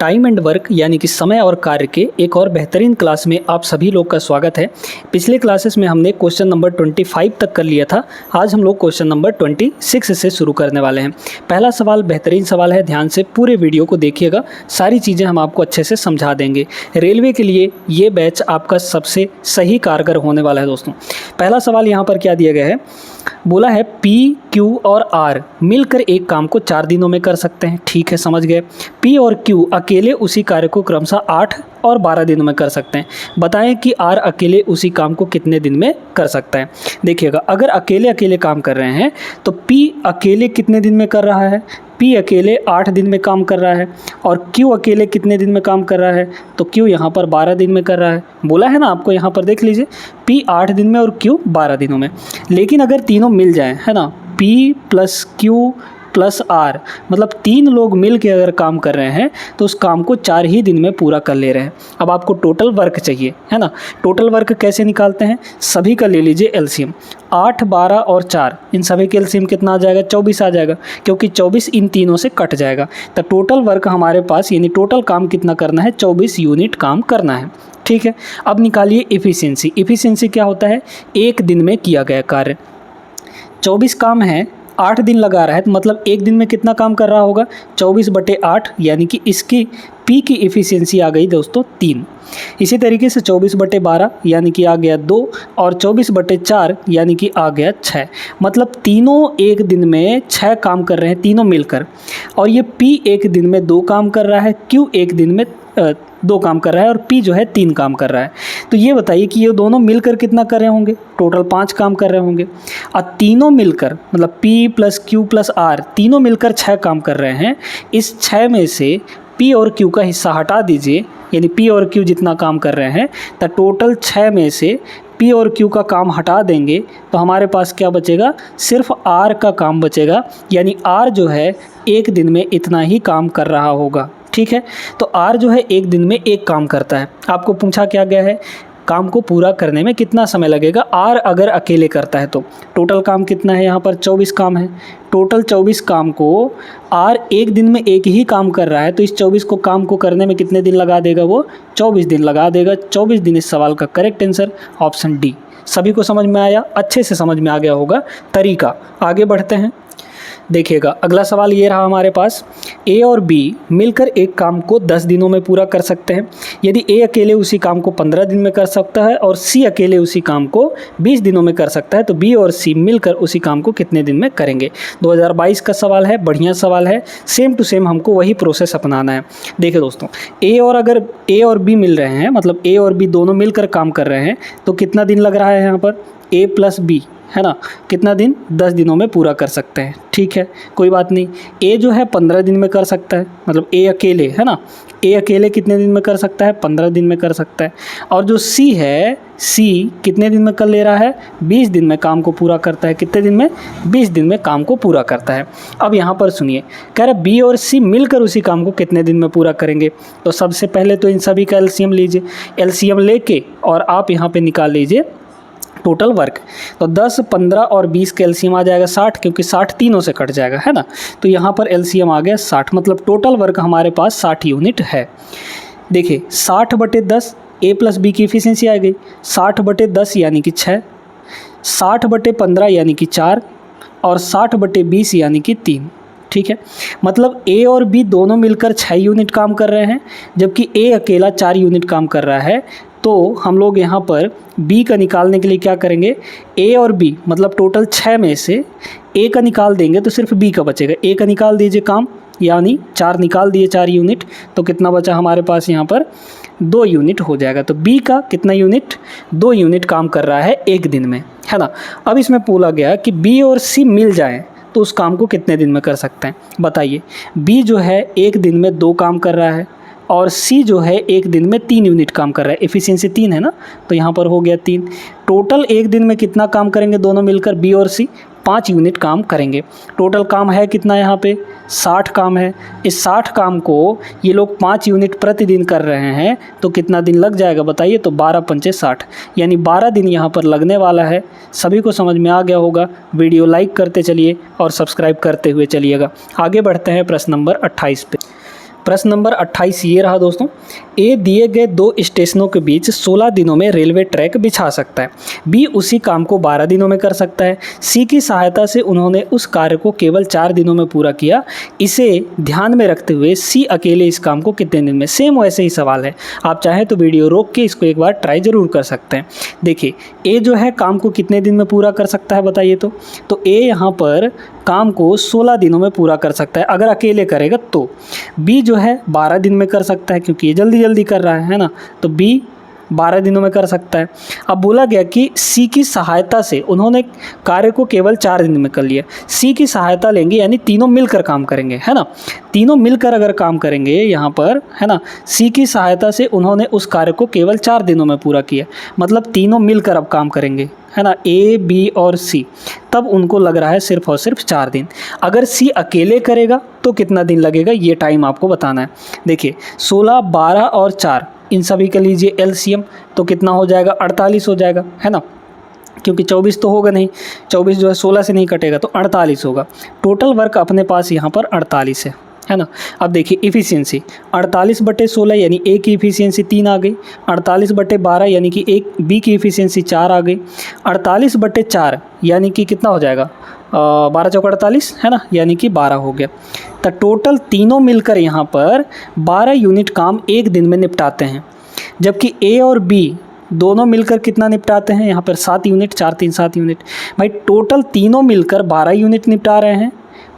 Time and work यानी कि समय और कार्य के एक और बेहतरीन क्लास में आप सभी लोग का स्वागत है। पिछले क्लासेस में हमने क्वेश्चन नंबर 25 तक कर लिया था। आज हम लोग क्वेश्चन नंबर 26 से शुरू करने वाले हैं। पहला सवाल बेहतरीन सवाल है, ध्यान से पूरे वीडियो को देखिएगा, सारी चीज़ें हम आपको अच्छे से समझा देंगे। रेलवे के लिए ये बैच आपका सबसे सही कारगर होने वाला है दोस्तों। पहला सवाल यहाँ पर क्या दिया गया है, बोला है P, Q और R मिलकर एक काम को 4 दिनों में कर सकते हैं। ठीक है, समझ गए। P और Q अकेले उसी कार्य को क्रमशः 8 और 12 दिनों में कर सकते हैं। बताएं कि R अकेले उसी काम को कितने दिन में कर सकता है। देखिएगा, अगर अकेले अकेले काम कर रहे हैं तो P अकेले कितने दिन में कर रहा है, P अकेले 8 दिन में काम कर रहा है, और Q अकेले कितने दिन में काम कर रहा है, तो Q यहाँ पर 12 दिन में कर रहा है। बोला है ना आपको, यहाँ पर देख लीजिए, P 8 दिन में और Q 12 दिनों में। लेकिन अगर तीनों मिल जाएं, है ना, P plus Q plus R, मतलब 3 लोग मिल के अगर काम कर रहे हैं तो उस काम को 4 ही दिन में पूरा कर ले रहे हैं। अब आपको टोटल वर्क चाहिए, है ना। टोटल वर्क कैसे निकालते हैं, सभी का ले लीजिए एलसीएम। 8, 12 और 4, इन सभी के एलसीएम कितना आ जाएगा, 24 आ जाएगा, क्योंकि 24 इन तीनों से कट जाएगा। तो टोटल वर्क हमारे पास, यानी टोटल काम कितना करना है, 24 यूनिट काम करना है। ठीक है, अब निकालिए इफ़िशियंसी। इफ़िशियंसी क्या होता है, एक दिन में किया गया कार्य। 24 काम है, 8 दिन लगा रहा है, तो मतलब एक दिन में कितना काम कर रहा होगा, 24/8, यानी कि इसकी P की इफ़िशियंसी आ गई दोस्तों 3। इसी तरीके से 24/12 यानी कि आ गया 2, और 24/4 यानी कि आ गया 6। मतलब तीनों एक दिन में 6 काम कर रहे हैं, तीनों मिलकर। और ये P एक दिन में 2 काम कर रहा है, Q एक दिन में 2 काम कर रहा है, और P जो है 3 काम कर रहा है। तो ये बताइए कि ये दोनों मिलकर कितना कर रहे होंगे, टोटल 5 काम कर रहे होंगे। और तीनों मिलकर, मतलब P plus Q plus R, तीनों मिलकर 6 काम कर रहे हैं। इस 6 में से P और Q का हिस्सा हटा दीजिए, यानी P और Q जितना काम कर रहे हैं, तो टोटल 6 में से P और Q का काम हटा देंगे तो हमारे पास क्या बचेगा, सिर्फ R का काम बचेगा। यानी R जो है एक दिन में इतना ही काम कर रहा होगा। ठीक है, तो R जो है एक दिन में एक काम करता है। आपको पूछा क्या गया है, काम को पूरा करने में कितना समय लगेगा R अगर अकेले करता है तो। टोटल काम कितना है, यहाँ पर 24 काम है। टोटल 24 काम को R एक दिन में एक ही काम कर रहा है, तो इस 24 को काम को करने में कितने दिन लगा देगा, वो 24 दिन लगा देगा। 24 दिन इस सवाल का करेक्ट आंसर ऑप्शन डी। सभी को समझ में आया, अच्छे से समझ में आ गया होगा तरीका। आगे बढ़ते हैं। देखिएगा, अगला सवाल ये रहा हमारे पास, A और B मिलकर एक काम को 10 दिनों में पूरा कर सकते हैं। यदि A अकेले उसी काम को 15 दिन में कर सकता है और C अकेले उसी काम को 20 दिनों में कर सकता है, तो B और C मिलकर उसी काम को कितने दिन में करेंगे। 2022 का सवाल है, बढ़िया सवाल है, सेम टू सेम हमको वही प्रोसेस अपनाना है। देखिए दोस्तों, अगर A और B मिल रहे हैं, मतलब A और B दोनों मिलकर काम कर रहे हैं, तो कितना दिन लग रहा है यहाँ पर, A प्लस B, है ना, कितना दिन, 10 दिनों में पूरा कर सकते हैं। ठीक है, कोई बात नहीं। A जो है 15 दिन में कर सकता है, मतलब A अकेले, है ना, A अकेले कितने दिन में कर सकता है, 15 दिन में कर सकता है। और जो C है, C कितने दिन में कर ले रहा है, 20 दिन में काम को पूरा करता है। कितने दिन में, 20 दिन में काम को पूरा करता है। अब यहाँ पर सुनिए, कह रहा है B और C मिलकर उसी काम को कितने दिन में पूरा करेंगे। तो सबसे पहले तो इन सभी का एलसीएम लीजिए। एलसीएम लेके और आप यहाँ पे निकाल लीजिए टोटल वर्क। तो 10, 15 और 20 का एलसीएम आ जाएगा 60, क्योंकि 60 तीनों से कट जाएगा, है ना। तो यहाँ पर एलसीएम आ गया 60, मतलब टोटल वर्क हमारे पास 60 यूनिट है। देखिए, 60/10 A प्लस B की इफ़िशियंसी आ गई। 60/10 यानी कि 6, 60/15 यानी कि 4, और 60/20 यानी कि 3। ठीक है, मतलब A और B दोनों मिलकर 6 यूनिट काम कर रहे हैं, जबकि A अकेला 4 यूनिट काम कर रहा है। तो हम लोग यहाँ पर B का निकालने के लिए क्या करेंगे, A और B, मतलब टोटल 6 में से A का निकाल देंगे तो सिर्फ B का बचेगा। A का निकाल दीजिए काम, यानी 4 निकाल दिए, 4 यूनिट, तो कितना बचा हमारे पास यहाँ पर, 2 यूनिट हो जाएगा। तो B का कितना यूनिट, 2 यूनिट काम कर रहा है एक दिन में, है ना। अब इसमें बोला गया कि B और C मिल जाएँ तो उस काम को कितने दिन में कर सकते हैं, बताइए। B जो है एक दिन में 2 काम कर रहा है, और C जो है एक दिन में 3 यूनिट काम कर रहा है। एफिशिएंसी 3 है ना, तो यहाँ पर हो गया 3। टोटल एक दिन में कितना काम करेंगे दोनों मिलकर, B और C, 5 यूनिट काम करेंगे। टोटल काम है कितना, यहाँ पे 60 काम है। इस 60 काम को ये लोग 5 यूनिट प्रतिदिन कर रहे हैं, तो कितना दिन लग जाएगा बताइए। तो 12 पंचे 60, यानी 12 दिन यहाँ पर लगने वाला है। सभी को समझ में आ गया होगा। वीडियो लाइक करते चलिए और सब्सक्राइब करते हुए चलिएगा। आगे बढ़ते हैं प्रश्न नंबर 28 पे। प्रश्न नंबर 28 ये रहा दोस्तों, ए दिए गए 2 स्टेशनों के बीच 16 दिनों में रेलवे ट्रैक बिछा सकता है, बी उसी काम को 12 दिनों में कर सकता है, सी की सहायता से उन्होंने उस कार्य को केवल 4 दिनों में पूरा किया, इसे ध्यान में रखते हुए सी अकेले इस काम को कितने दिन में। सेम वैसे ही सवाल है, आप चाहें तो वीडियो रोक के इसको एक बार ट्राई ज़रूर कर सकते हैं। देखिए ए जो है काम को कितने दिन में पूरा कर सकता है बताइए, तो ए यहाँ पर काम को 16 दिनों में पूरा कर सकता है अगर अकेले करेगा तो। बी जो है 12 दिन में कर सकता है क्योंकि ये जल्दी जल्दी कर रहा है ना, तो बी 12 दिनों में कर सकता है। अब बोला गया कि सी की सहायता से उन्होंने कार्य को केवल 4 दिन में कर लिया। सी की सहायता लेंगे यानी तीनों मिलकर काम करेंगे, है ना, तीनों मिलकर अगर काम करेंगे यहाँ पर, है ना, सी की सहायता से उन्होंने उस कार्य को केवल 4 दिनों में पूरा किया, मतलब तीनों मिलकर अब काम करेंगे, है ना, ए बी और सी, तब उनको लग रहा है सिर्फ और सिर्फ 4 दिन। अगर सी अकेले करेगा तो कितना दिन लगेगा ये टाइम आपको बताना है। देखिए 16, 12 और 4 इन सभी के लीजिए एलसीएम, तो कितना हो जाएगा 48 हो जाएगा, है ना, क्योंकि 24 तो होगा नहीं, 24 जो है 16 से नहीं कटेगा तो 48 होगा। टोटल वर्क अपने पास यहाँ पर 48 है ना। अब देखिए इफ़िशियंसी 48/16 यानी ए की इफ़िशियंसी 3 आ गई, 48/12 यानी कि एक बी की इफ़िशियंसी 4 आ गई, 48/4 यानी कि कितना हो जाएगा 12 चौका 48, है ना, यानी कि 12 हो गया। तो टोटल तीनों मिलकर यहाँ पर 12 यूनिट काम एक दिन में निपटाते हैं, जबकि ए और बी दोनों मिलकर कितना निपटाते हैं यहाँ पर 7 यूनिट, 4 3 7 यूनिट। भाई टोटल तीनों मिलकर 12 यूनिट निपटा रहे हैं,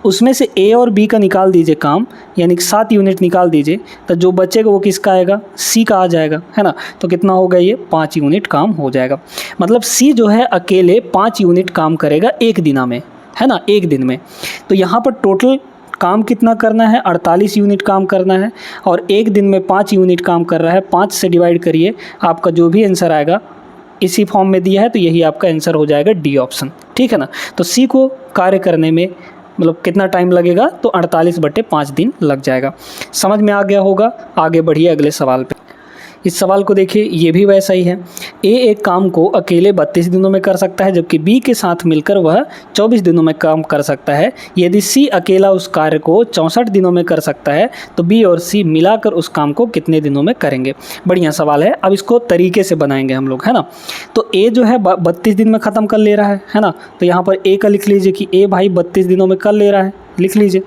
उसमें से ए और बी का निकाल दीजिए काम, यानी कि 7 यूनिट निकाल दीजिए, तो जो बचेगा वो किसका आएगा, सी का आ जाएगा, है ना। तो कितना होगा ये 5 यूनिट काम हो जाएगा। मतलब सी जो है अकेले 5 यूनिट काम करेगा एक दिना में, है ना, एक दिन में। तो यहाँ पर टोटल काम कितना करना है 48 यूनिट काम करना है, और एक दिन में 5 यूनिट काम कर रहा है। 5 से डिवाइड करिए, आपका जो भी आंसर आएगा इसी फॉर्म में दिया है, तो यही आपका आंसर हो जाएगा डी ऑप्शन, ठीक है ना। तो सी को कार्य करने में मतलब कितना टाइम लगेगा, तो 48/5 दिन लग जाएगा। समझ में आ गया होगा। आगे बढ़िए अगले सवाल पे। इस सवाल को देखिए, ये भी वैसा ही है। ए एक काम को अकेले 32 दिनों में कर सकता है, जबकि बी के साथ मिलकर वह 24 दिनों में काम कर सकता है। यदि सी अकेला उस कार्य को 64 दिनों में कर सकता है, तो बी और सी मिलाकर उस काम को कितने दिनों में करेंगे। बढ़िया सवाल है। अब इसको तरीके से बनाएंगे हम लोग, है ना। तो ए जो है 32 दिन में ख़त्म कर ले रहा है ना, तो यहाँ पर ए का लिख लीजिए कि ए भाई 32 दिनों में कर ले रहा है, लिख लीजिए।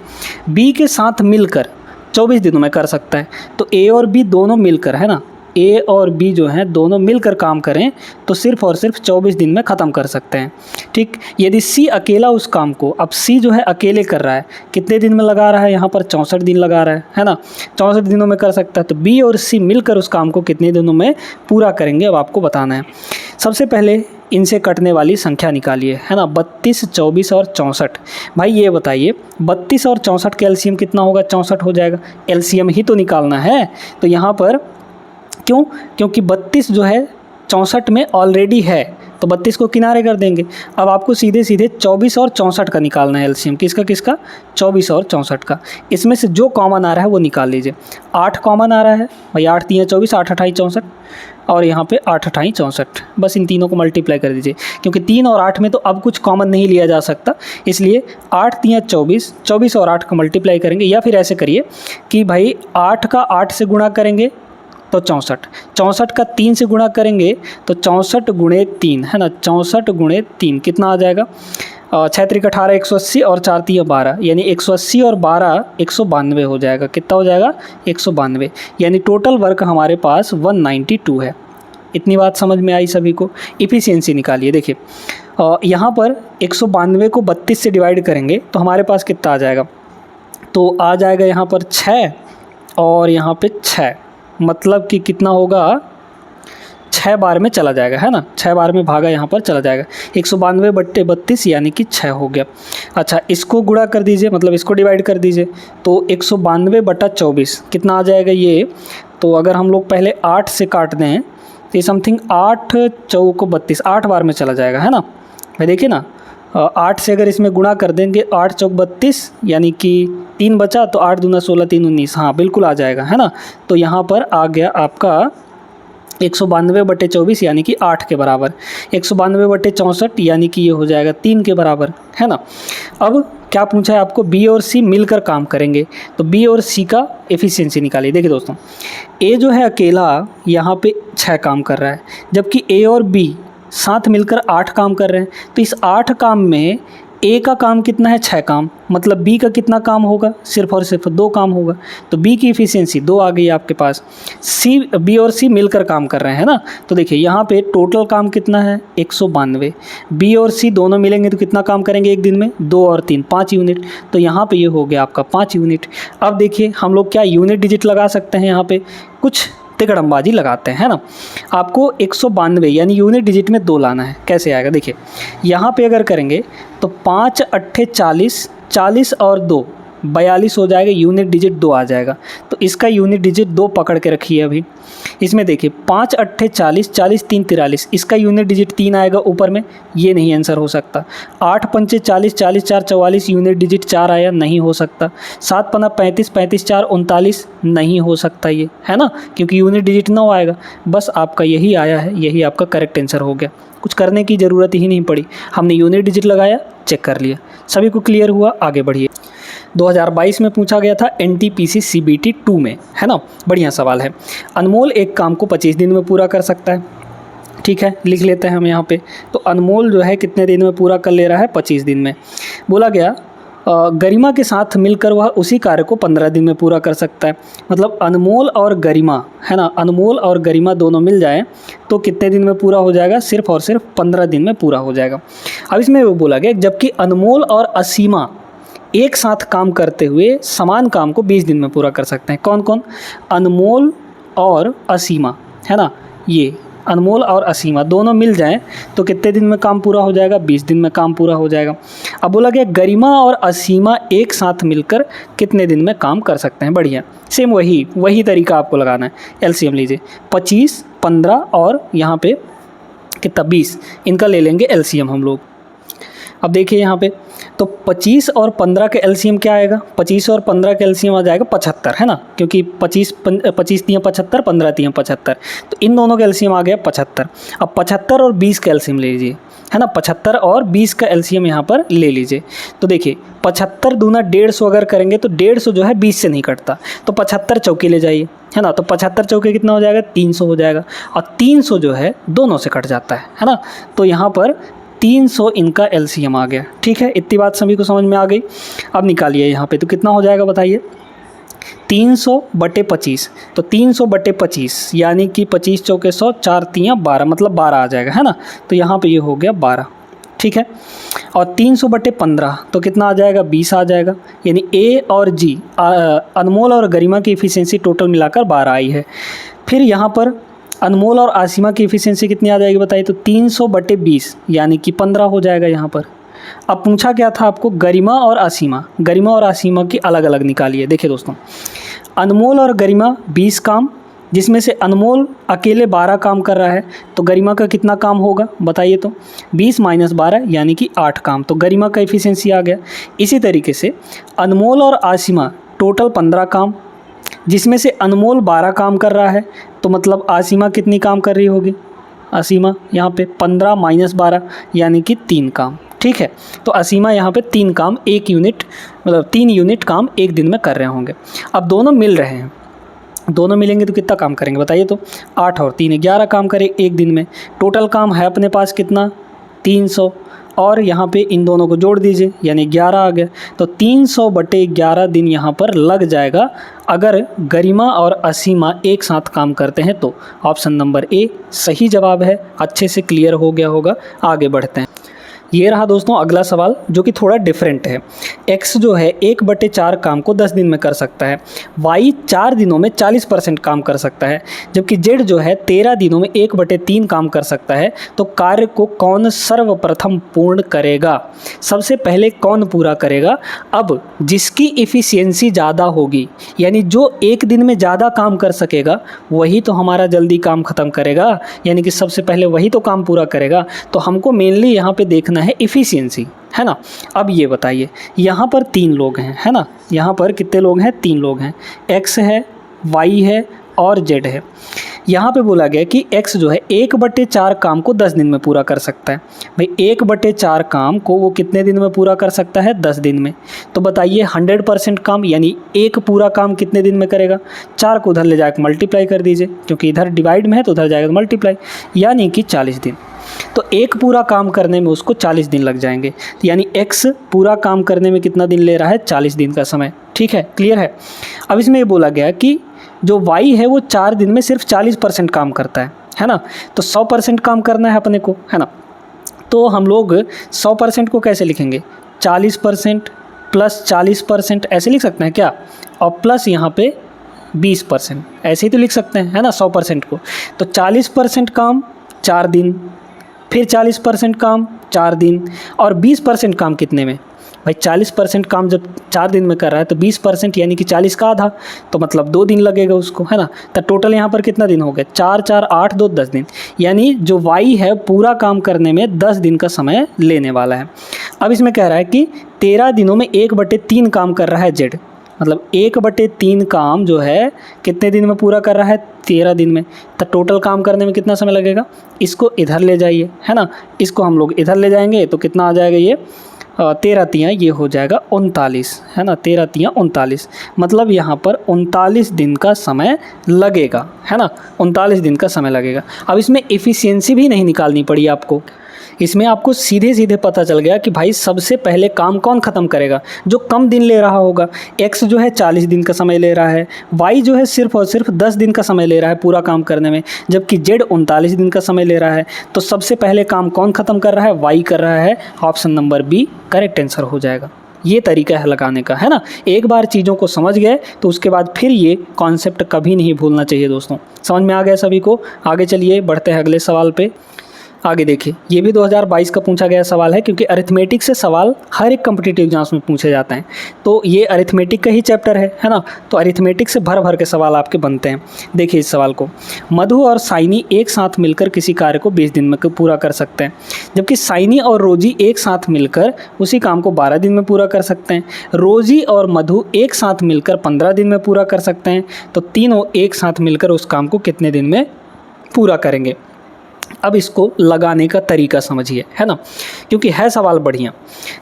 बी के साथ मिलकर 24 दिनों में कर सकता है, तो ए और बी दोनों मिलकर, है ना, ए और बी जो हैं दोनों मिलकर काम करें तो सिर्फ और सिर्फ 24 दिन में ख़त्म कर सकते हैं, ठीक। यदि सी अकेला उस काम को, अब सी जो है अकेले कर रहा है, कितने दिन में लगा रहा है यहाँ पर 64 दिन लगा रहा है ना, 64 दिनों में कर सकता है। तो बी और सी मिलकर उस काम को कितने दिनों में पूरा करेंगे, अब आपको बताना है। सबसे पहले इनसे कटने वाली संख्या निकालिए, है ना, 32, 24 और 64। भाई ये बताइए 32 और 64 का एलसीएम कितना होगा, 64 हो जाएगा। एलसीएम ही तो निकालना है, तो यहाँ पर क्यों, क्योंकि 32 जो है 64 में ऑलरेडी है, तो 32 को किनारे कर देंगे। अब आपको सीधे सीधे 24 और 64 का निकालना है एलसीएम, किसका किसका, 24 और 64 का। इसमें से जो कॉमन आ रहा है वो निकाल लीजिए। 8 कॉमन आ रहा है भाई, 8 3 24, 8 8 64, और यहाँ पे 8 8 64। बस इन तीनों को मल्टीप्लाई कर दीजिए, क्योंकि 3 और 8 में तो अब कुछ कॉमन नहीं लिया जा सकता, इसलिए 8 3 24, 24 और 8 का मल्टीप्लाई करेंगे। या फिर ऐसे करिए कि भाई 8 का 8 से गुणा करेंगे तो 64, 64 का 3 से गुणा करेंगे तो 64 गुणे 3, है ना, 64 गुणे 3 कितना आ जाएगा, 6 3 18, 180 और 4 3 12, यानी 180 और 12 192 हो जाएगा। कितना हो जाएगा 192, यानी टोटल वर्क हमारे पास 192 है। इतनी बात समझ में आई सभी को। इफ़िशियंसी निकालिए। देखिए यहाँ पर 192 को 32 से डिवाइड करेंगे तो हमारे पास कितना आ जाएगा, तो आ जाएगा यहाँ पर 6 और यहाँ पे 6, मतलब कि कितना होगा 6 बार में चला जाएगा, है ना, 6 बार में भागा यहाँ पर चला जाएगा। 192/32 यानी कि 6 हो गया। अच्छा इसको गुणा कर दीजिए, मतलब इसको डिवाइड कर दीजिए, तो 192/24 कितना आ जाएगा ये। तो अगर हम लोग पहले 8 से काट दें तो ये समथिंग 8 चौको 32, 8 बार में चला जाएगा, है ना। भाई देखिए ना, 8 से अगर इसमें गुणा कर देंगे 8 चौक 32, यानी कि 3 बचा, तो 8 दूना 16 3 19, हाँ बिल्कुल आ जाएगा, है ना। तो यहाँ पर आ गया आपका 192/24 यानी कि 8 के बराबर, 192/64 यानी कि ये हो जाएगा 3 के बराबर, है ना। अब क्या पूछा है आपको, बी और सी मिलकर काम करेंगे, तो बी और सी का एफिशिएंसी निकालिए। देखिए दोस्तों, ए जो है अकेला यहाँ पे 6 काम कर रहा है, जबकि ए और बी साथ मिलकर 8 काम कर रहे हैं। तो इस 8 काम में ए का काम कितना है, 6 काम, मतलब बी का कितना काम होगा, सिर्फ और सिर्फ 2 काम होगा। तो बी की एफिशिएंसी 2 आ गई आपके पास। सी, बी और सी मिलकर काम कर रहे हैं ना, तो देखिए यहाँ पे टोटल काम कितना है, 192। बी और सी दोनों मिलेंगे तो कितना काम करेंगे एक दिन में, 2 और 3 5 यूनिट। तो यहाँ पे ये हो गया आपका 5 यूनिट। अब देखिए हम लोग क्या यूनिट डिजिट लगा सकते हैं, यहाँ पे कुछ तिकड़मबाजी लगाते हैं, है ना। आपको 192 यानी यूनिट डिजिट में 2 लाना है। कैसे आएगा, देखिए यहाँ पे अगर करेंगे तो 5 अट्ठे 40, 40 और 2 42 हो जाएगा, यूनिट डिजिट 2 आ जाएगा। तो इसका यूनिट डिजिट 2 पकड़ के रखिए अभी। इसमें देखिए 5 अट्ठे 40, 40 3 43, इसका यूनिट डिजिट 3 आएगा ऊपर में, ये नहीं आंसर हो सकता। 8 पंचे 40, 40 4 44, यूनिट डिजिट 4 आया, नहीं हो सकता। 7 पन्ना 35, 35 4 39, नहीं हो सकता ये, है ना, क्योंकि यूनिट डिजिट 9 आएगा। बस आपका यही आया है, यही आपका करेक्ट आंसर हो गया। कुछ करने की ज़रूरत ही नहीं पड़ी, हमने यूनिट डिजिट लगाया, चेक कर लिया। सभी को क्लियर हुआ, आगे बढ़िए। 2022 में पूछा गया था NTPC CBT 2 में, है ना, बढ़िया सवाल है। अनमोल एक काम को 25 दिन में पूरा कर सकता है, ठीक है, लिख लेते हैं हम यहाँ पे। तो अनमोल जो है कितने दिन में पूरा कर ले रहा है, 25 दिन में। बोला गया गरिमा के साथ मिलकर वह उसी कार्य को 15 दिन में पूरा कर सकता है। मतलब अनमोल और गरिमा, है ना, अनमोल और गरिमा दोनों मिल जाएं तो कितने दिन में पूरा हो जाएगा, सिर्फ और सिर्फ 15 दिन में पूरा हो जाएगा। अब इसमें वो बोला गया जबकि अनमोल और असीमा एक साथ काम करते हुए समान काम को 20 दिन में पूरा कर सकते हैं। कौन कौन, अनमोल और असीमा, है ना, ये अनमोल और असीमा दोनों मिल जाएं तो कितने दिन में काम पूरा हो जाएगा, 20 दिन में काम पूरा हो जाएगा। अब बोला गया गरिमा और असीमा एक साथ मिलकर कितने दिन में काम कर सकते हैं। बढ़िया, सेम वही तरीका आपको लगाना है। एलसीएम लीजिए, 25, 15 और यहाँ पे कितना 20, इनका ले लेंगे एलसीएम हम लोग। अब देखिए यहाँ पे तो 25 और 15 के एलसीएम क्या आएगा, 25 और 15 के एलसीएम आ जाएगा 75, है ना, क्योंकि 25 3 75, 15 3 75, तो इन दोनों का एलसीएम आ गया 75। अब 75 और 20 का एलसीएम ले लीजिए, है ना, 75 और 20 का एलसीएम यहाँ पर ले लीजिए। तो देखिए 75 दूना 150 अगर करेंगे तो 150 जो है 20 से नहीं कटता, तो 75 चौके ले जाइए, है ना, तो 75 चौके कितना हो जाएगा, 300 हो जाएगा, और 300 जो है दोनों से कट जाता है ना, तो यहाँ पर 300 इनका एलसीएम आ गया। ठीक है, इतनी बात सभी को समझ में आ गई। अब निकालिए यहाँ पे, तो कितना हो जाएगा बताइए, 300 बटे 25, तो 300 बटे 25 यानी कि 25 चौके 100, 4 3 12, मतलब 12 आ जाएगा, है ना, तो यहाँ पे ये हो गया 12। ठीक है, और 300 बटे 15 तो कितना आ जाएगा, 20 आ जाएगा, यानी ए और जी अनमोल और गरिमा की एफिशिएंसी टोटल मिलाकर 12 आई है। फिर यहाँ पर अनमोल और आसिमा की एफिशिएंसी कितनी आ जाएगी बताइए, तो 300 बटे 20 यानी कि 15 हो जाएगा यहाँ पर। अब पूछा क्या था आपको, गरिमा और आसिमा की अलग अलग निकालिए। देखिए दोस्तों, अनमोल और गरिमा 20 काम, जिसमें से अनमोल अकेले 12 काम कर रहा है, तो गरिमा का कितना काम होगा बताइए, तो 20 माइनस 12 यानी कि 8 काम, तो गरिमा का एफिशिएंसी आ गया। इसी तरीके से अनमोल और आसिमा टोटल 15 काम, जिसमें से अनमोल 12 काम कर रहा है, तो मतलब आसिमा कितनी काम कर रही होगी, आसिमा यहाँ पे 15 माइनस 12 यानी कि 3 काम। ठीक है, तो आसिमा यहाँ पे 3 काम 1 यूनिट, मतलब 3 यूनिट काम एक दिन में कर रहे होंगे। अब दोनों मिल रहे हैं, दोनों मिलेंगे तो कितना काम करेंगे बताइए, तो 8 और 3 11 काम करें एक दिन में। टोटल काम है अपने पास कितना, 300, और यहाँ पे इन दोनों को जोड़ दीजिए यानी 11 आ गया, तो 300 बटे 11 दिन यहाँ पर लग जाएगा अगर गरिमा और असीमा एक साथ काम करते हैं तो। ऑप्शन नंबर ए सही जवाब है। अच्छे से क्लियर हो गया होगा, आगे बढ़ते हैं। ये रहा दोस्तों अगला सवाल, जो कि थोड़ा डिफरेंट है। x जो है 1/4 काम को 10 दिन में कर सकता है, y 4 दिनों में 40% काम कर सकता है, जबकि z जो है 13 दिनों में 1/3 काम कर सकता है। तो कार्य को कौन सर्वप्रथम पूर्ण करेगा, सबसे पहले कौन पूरा करेगा। अब जिसकी एफिशिएंसी ज़्यादा होगी, यानी जो एक दिन में ज़्यादा काम कर सकेगा, वही तो हमारा जल्दी काम ख़त्म करेगा, यानी कि सबसे पहले वही तो काम पूरा करेगा। तो हमको मेनली यहाँ पे देखना है एफिशिएंसी, है ना। अब ये बताइए, यहाँ पर 3 लोग हैं, है ना, यहाँ पर कितने लोग हैं, 3 लोग हैं, x है, y है और z है। यहाँ पे बोला गया कि x जो है 1/4 काम को 10 दिन में पूरा कर सकता है। भाई 1/4 काम को वो कितने दिन में पूरा कर सकता है? 10 दिन में। तो बताइए 100% काम यानी एक पूरा काम कितने दिन में करेगा? 4 को उधर ले जाकर मल्टीप्लाई कर दीजिए, क्योंकि इधर डिवाइड में है तो उधर जाएगा मल्टीप्लाई, यानी कि 40 दिन। तो एक पूरा काम करने में उसको 40 दिन लग जाएंगे। तो यानी x पूरा काम करने में कितना दिन ले रहा है? 40 दिन का समय। ठीक है, क्लियर है। अब इसमें ये बोला गया कि जो y है वो 4 दिन में सिर्फ 40% काम करता है ना। तो 100% काम करना है अपने को, है ना। तो हम लोग 100% को कैसे लिखेंगे? 40% प्लस 40% ऐसे लिख सकते हैं क्या? और प्लस यहाँ पे 20% ऐसे ही तो लिख सकते हैं, है ना, 100% को। तो 40% काम 4 दिन, फिर 40% काम 4 दिन, और 20% काम कितने में? भाई 40% काम जब 4 दिन में कर रहा है तो 20% यानी कि 40 का आधा, तो मतलब 2 दिन लगेगा उसको, है ना। तो टोटल यहाँ पर कितना दिन हो गया? 4 4 8 2 10 दिन, यानी जो y है पूरा काम करने में 10 दिन का समय लेने वाला है। अब इसमें कह रहा है कि 13 दिनों में 1/3 काम कर रहा है z, मतलब 1/3 काम जो है कितने दिन में पूरा कर रहा है? 13 दिन में। तो टोटल काम करने में कितना समय लगेगा? इसको इधर ले जाइए, है ना, इसको हम लोग इधर ले जाएंगे तो कितना आ जाएगा? ये 13 तियाँ ये हो जाएगा 39, है ना, 13 तियाँ 39, मतलब यहाँ पर 39 दिन का समय लगेगा, है ना, 39 दिन का समय लगेगा। अब इसमें एफिशिएंसी भी नहीं निकालनी पड़ी आपको, इसमें आपको सीधे सीधे पता चल गया कि भाई सबसे पहले काम कौन ख़त्म करेगा? जो कम दिन ले रहा होगा। x जो है 40 दिन का समय ले रहा है, y जो है सिर्फ और सिर्फ 10 दिन का समय ले रहा है पूरा काम करने में, जबकि z 39 दिन का समय ले रहा है। तो सबसे पहले काम कौन ख़त्म कर रहा है? y कर रहा है। Option number B correct answer हो जाएगा। ये तरीका है लगाने का, है ना। एक बार चीज़ों को समझ गए तो उसके बाद फिर ये कॉन्सेप्ट कभी नहीं भूलना चाहिए दोस्तों। समझ में आ गया सभी को? आगे चलिए, बढ़ते हैं अगले सवाल पे। आगे देखिए, ये भी 2022 का पूछा गया सवाल है, क्योंकि अरिथमेटिक से सवाल हर एक कॉम्पिटिटिव एग्जाम्स में पूछे जाते हैं। तो ये अरिथमेटिक का ही चैप्टर है ना। तो अरिथमेटिक से भर भर के सवाल आपके बनते हैं। देखिए इस सवाल को, मधु और साइनी एक साथ मिलकर किसी कार्य को 20 दिन में पूरा कर सकते हैं, जबकि साइनी और रोजी एक साथ मिलकर उसी काम को 12 दिन में पूरा कर सकते हैं। रोजी और मधु एक साथ मिलकर 15 दिन में पूरा कर सकते हैं। तो तीनों एक साथ मिलकर उस काम को कितने दिन में पूरा करेंगे? अब इसको लगाने का तरीका समझिए, है ना, क्योंकि है सवाल बढ़िया।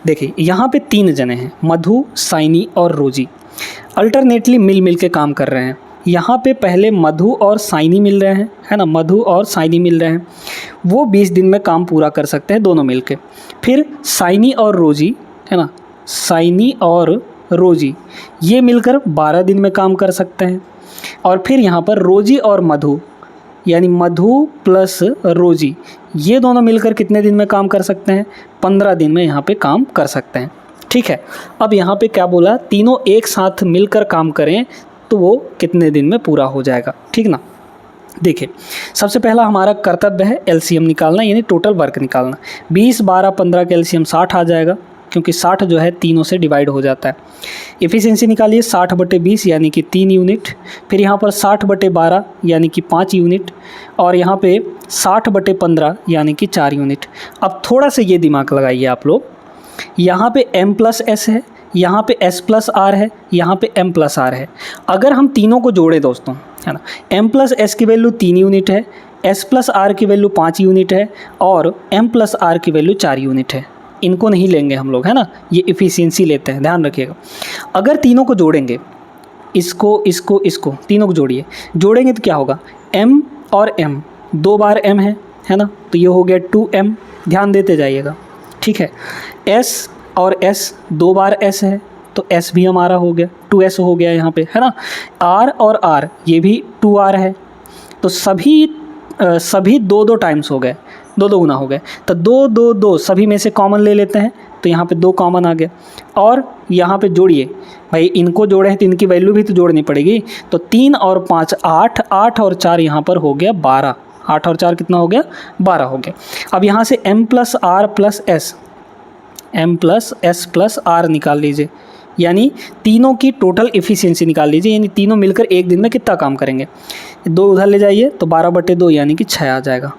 देखिए यहाँ पे 3 जने हैं, मधु, साइनी और रोजी, अल्टरनेटली मिल मिल के काम कर रहे हैं। यहाँ पे पहले मधु और साइनी मिल रहे हैं, है ना, मधु और साइनी मिल रहे हैं, वो 20 दिन में काम पूरा कर सकते हैं दोनों मिल के। फिर साइनी और रोजी, है ना, साइनी और रोजी ये मिलकर 12 दिन में काम कर सकते हैं। और फिर यहाँ पर रोजी और मधु यानी मधु प्लस रोजी ये दोनों मिलकर कितने दिन में काम कर सकते हैं? 15 दिन में यहाँ पे काम कर सकते हैं। ठीक है, अब यहाँ पे क्या बोला? तीनों एक साथ मिलकर काम करें तो वो कितने दिन में पूरा हो जाएगा? ठीक ना। देखिए सबसे पहला हमारा कर्तव्य है एलसीएम निकालना, यानी टोटल वर्क निकालना। 20 12 15 का एलसीएम 60 आ जाएगा, क्योंकि 60 जो है तीनों से डिवाइड हो जाता है। एफिशिएंसी निकालिए 60/20 यानी कि 3 यूनिट, फिर यहाँ पर 60/12 यानी कि 5 यूनिट, और यहाँ पे 60/15 यानी कि 4 यूनिट। अब थोड़ा सा ये दिमाग लगाइए आप लोग, यहाँ पे m+s है, यहाँ पे s+r है, यहाँ पे m+r है। अगर हम तीनों को जोड़े दोस्तों, है ना, m+s की वैल्यू 3 यूनिट है, s+r की वैल्यू 5 यूनिट है, और m+r की वैल्यू 4 यूनिट है। इनको नहीं लेंगे हम लोग, है ना, ये एफिशिएंसी लेते हैं, ध्यान रखिएगा। अगर तीनों को जोड़ेंगे, इसको इसको इसको तीनों को जोड़ेंगे तो क्या होगा? m और m 2 बार m है ना, तो ये हो गया 2m, ध्यान देते जाइएगा। ठीक है, s और s 2 बार s है तो s भी हमारा हो गया, 2s हो गया यहाँ पे, है ना। r और r ये भी 2r है, तो सभी 2 टाइम्स हो गए, 2 गुना हो गए। तो 2 2 2 सभी में से कॉमन ले लेते हैं, तो यहाँ पे 2 कॉमन आ गया। और यहाँ पे जोड़िए, भाई इनको जोड़े हैं तो इनकी वैल्यू भी तो जोड़नी पड़ेगी। तो 3 और 5 8, 8 और 4 यहाँ पर हो गया 12, 8 और 4 कितना हो गया? 12 हो गया। अब यहाँ से m+s+r निकाल लीजिए, यानी तीनों की टोटल एफिशिएंसी निकाल लीजिए, यानी तीनों मिलकर एक दिन में कितना काम करेंगे। 2 उधर ले जाइए तो 12/2 यानी कि 6 आ जाएगा।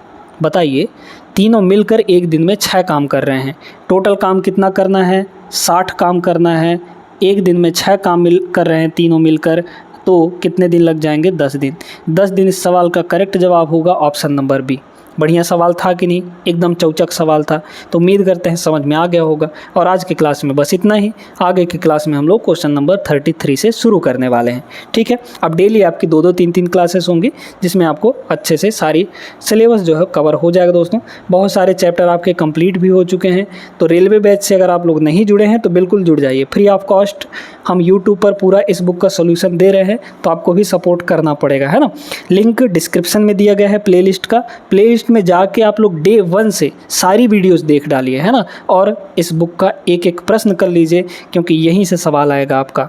बताइए, तीनों मिलकर एक दिन में 6 काम कर रहे हैं। टोटल काम कितना करना है? 60 काम करना है। एक दिन में 6 काम कर रहे हैं तीनों मिलकर, तो कितने दिन लग जाएंगे? 10 दिन। 10 दिन इस सवाल का करेक्ट जवाब होगा ऑप्शन नंबर बी। बढ़िया सवाल था कि नहीं? एकदम चौचक सवाल था। तो उम्मीद करते हैं समझ में आ गया होगा। और आज की क्लास में बस इतना ही। आगे की क्लास में हम लोग क्वेश्चन नंबर 33 से शुरू करने वाले हैं। ठीक है, अब डेली आपकी 2-2 3-3 क्लासेस होंगी, जिसमें आपको अच्छे से सारी सिलेबस जो है कवर हो जाएगा दोस्तों। बहुत सारे चैप्टर आपके कंप्लीट भी हो चुके हैं। तो रेलवे बैच से अगर आप लोग नहीं जुड़े हैं तो बिल्कुल जुड़ जाइए, फ्री ऑफ कॉस्ट हम यूट्यूब पर पूरा इस बुक का सोल्यूशन दे रहे हैं, तो आपको भी सपोर्ट करना पड़ेगा, है ना। लिंक डिस्क्रिप्शन में दिया गया है प्लेलिस्ट का। प्लेलिस्ट में जाके आप लोग डे 1 से सारी वीडियोस देख डालिए, है ना। और इस बुक का एक एक प्रश्न कर लीजिए, क्योंकि यहीं से सवाल आएगा आपका।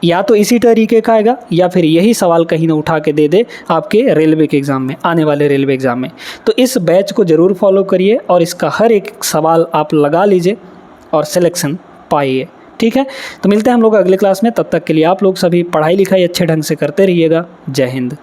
या तो इसी तरीके का आएगा या फिर यही सवाल कहीं ना उठा के दे दे आपके रेलवे के एग्ज़ाम में, आने वाले रेलवे एग्ज़ाम में। तो इस बैच को ज़रूर फॉलो करिए और इसका हर एक सवाल आप लगा लीजिए और सिलेक्शन पाइए। ठीक है, तो मिलते हैं हम लोग अगले क्लास में। तब तक के लिए आप लोग सभी पढ़ाई लिखाई अच्छे ढंग से करते रहिएगा। जय हिंद।